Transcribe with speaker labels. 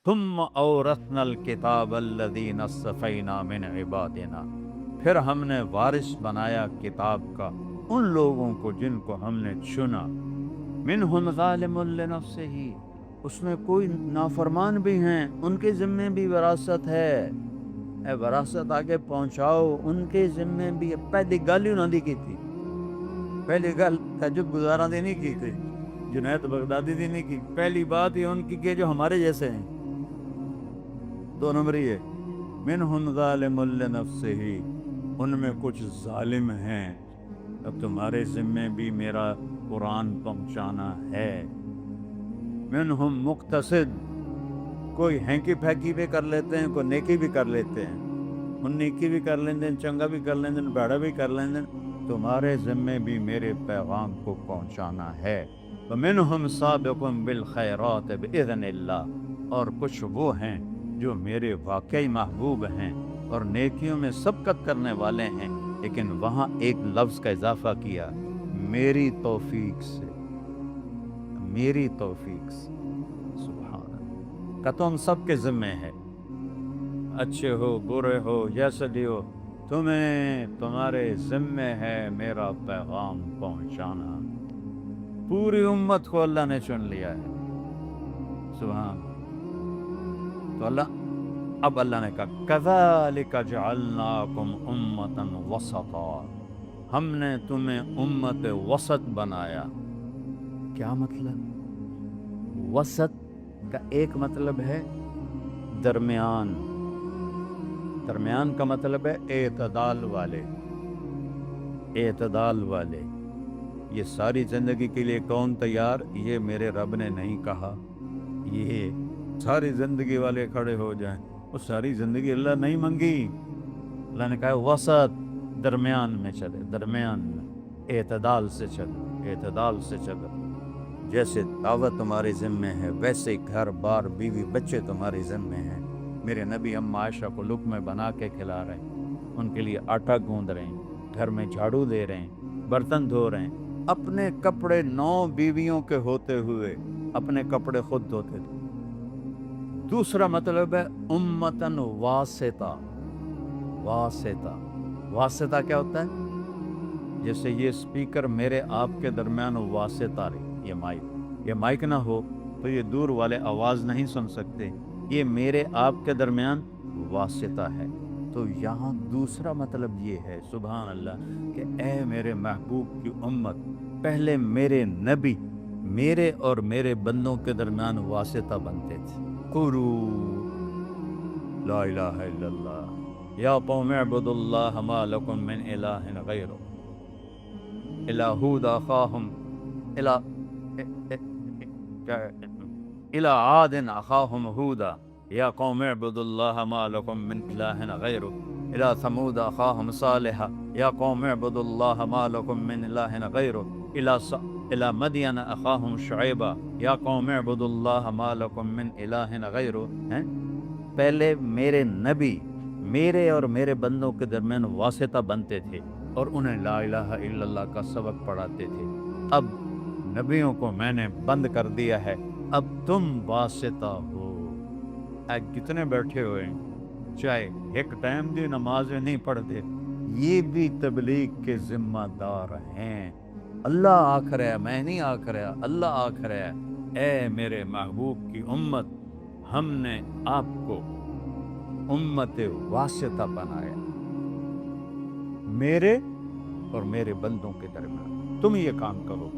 Speaker 1: ثم اورثنا الکتاب الذین اصطفینا من عبادنا، پھر ہم نے وارث بنایا کتاب کا ان لوگوں کو جن کو ہم نے چنا، منہم ظالم لنفسہ، اس میں کوئی نافرمان بھی ہیں، ان کے ذمے بھی وراثت ہے، اے وراثت آگے پہنچاؤ، ان کے ذمے بھی۔ پہلی گل ہی انہوں نے کی تھی، پہلی گل تہجد گزارا دی نہیں کی تھی، جنید بغدادی دی نہیں کی، پہلی بات یہ ان کی کہ جو ہمارے جیسے ہیں۔ دو نمبری ہے منہم ظالم لنفسہ، ان میں کچھ ظالم ہیں، اب تمہارے ذمے بھی میرا قرآن پہنچانا ہے۔ منہم مقتصد، کوئی ہینکی پھینکی بھی کر لیتے ہیں، کوئی نیکی بھی کر لیتے ہیں، ان نیکی بھی کر لیندے ہیں، چنگا بھی کر لیندے ہیں، بیڑا بھی کر لیندے ہیں، تمہارے ذمے بھی میرے پیغام کو پہنچانا ہے۔ ومنہم سابق بالخیرات بإذن اللہ، اور کچھ وہ ہیں جو میرے واقعی محبوب ہیں اور نیکیوں میں سبقت کرنے والے ہیں، لیکن وہاں ایک لفظ کا اضافہ کیا، میری توفیق سے، میری توفیق سے۔ سبحان اللہ، کہ تم سب کے ذمے ہے، اچھے ہو برے ہو جیسے بھی ہو، تمہیں تمہارے ذمے ہے میرا پیغام پہنچانا۔ پوری امت کو اللہ نے چن لیا ہے، سبحان۔ تو اب اللہ نے کہا کذالک جعلناکم امتا وسطا، ہم نے تمہیں امت وسط بنایا۔ کیا مطلب؟ وسط کا ایک مطلب ہے درمیان، درمیان کا مطلب ہے اعتدال والے، اعتدال والے۔ یہ ساری زندگی کے لیے کون تیار؟ یہ میرے رب نے نہیں کہا یہ ساری زندگی والے کھڑے ہو جائیں، وہ ساری زندگی اللہ نہیں منگی، اللہ نے کہا وسط، درمیان میں چلے، درمیان میں اعتدال سے چلے، اعتدال سے چلے۔ جیسے دعوت تمہارے ذمے ہے، ویسے ہی گھر بار بیوی بچے تمہارے ذمے ہیں۔ میرے نبی اما عائشہ کو لقمے بنا کے کھلا رہے ہیں، ان کے لیے آٹا گوندھ رہے ہیں، گھر میں جھاڑو دے رہے ہیں، برتن دھو رہے ہیں، اپنے کپڑے 9 بیویوں کے ہوتے ہوئے اپنے کپڑے خود دھوتے تھے۔ دوسرا مطلب ہے امتن واسطہ، واسطہ، واسطہ کیا ہوتا ہے؟ جیسے یہ سپیکر میرے آپ کے درمیان واسطہ رہی، یہ مائک نہ ہو تو یہ دور والے آواز نہیں سن سکتے، یہ میرے آپ کے درمیان واسطہ ہے۔ تو یہاں دوسرا مطلب یہ ہے، سبحان اللہ، کہ اے میرے محبوب کی امت، پہلے میرے نبی میرے اور میرے بندوں کے درمیان واسطہ بنتے تھے۔ قولوا لا الہ الا اللہ یا قوم اعبدوا اللہ ما لکم من الہ غیرہ، الی ہود اخاہم الی عاد اخاہم ہودا یا قوم اعبدوا اللہ ما لکم من الہ غیرہ، الی ثمود اخاہم صالحا یا قوم اعبدوا اللہ ما لکم من الہ غیرہ، الی مدین اخاہم شعیبا یا قوم اعبدوا اللہ ما لکم من الہ غیرہ۔ پہلے میرے نبی میرے اور میرے بندوں کے درمیان واسطہ بنتے تھے اور انہیں لا الہ الا اللہ کا سبق پڑھاتے تھے۔ اب نبیوں کو میں نے بند کر دیا ہے، اب تم واسطہ ہو۔ کتنے بیٹھے ہوئے ہیں، چاہے ایک ٹائم دی نمازیں نہیں پڑھتے، یہ بھی تبلیغ کے ذمہ دار ہیں۔ اللہ آکھ رہا ہے، میں نہیں آکھ رہا، اللہ آکھ رہا ہے، اے میرے محبوب کی امت، ہم نے آپ کو امت واسطہ بنایا میرے اور میرے بندوں کے درمیان، تم یہ کام کرو۔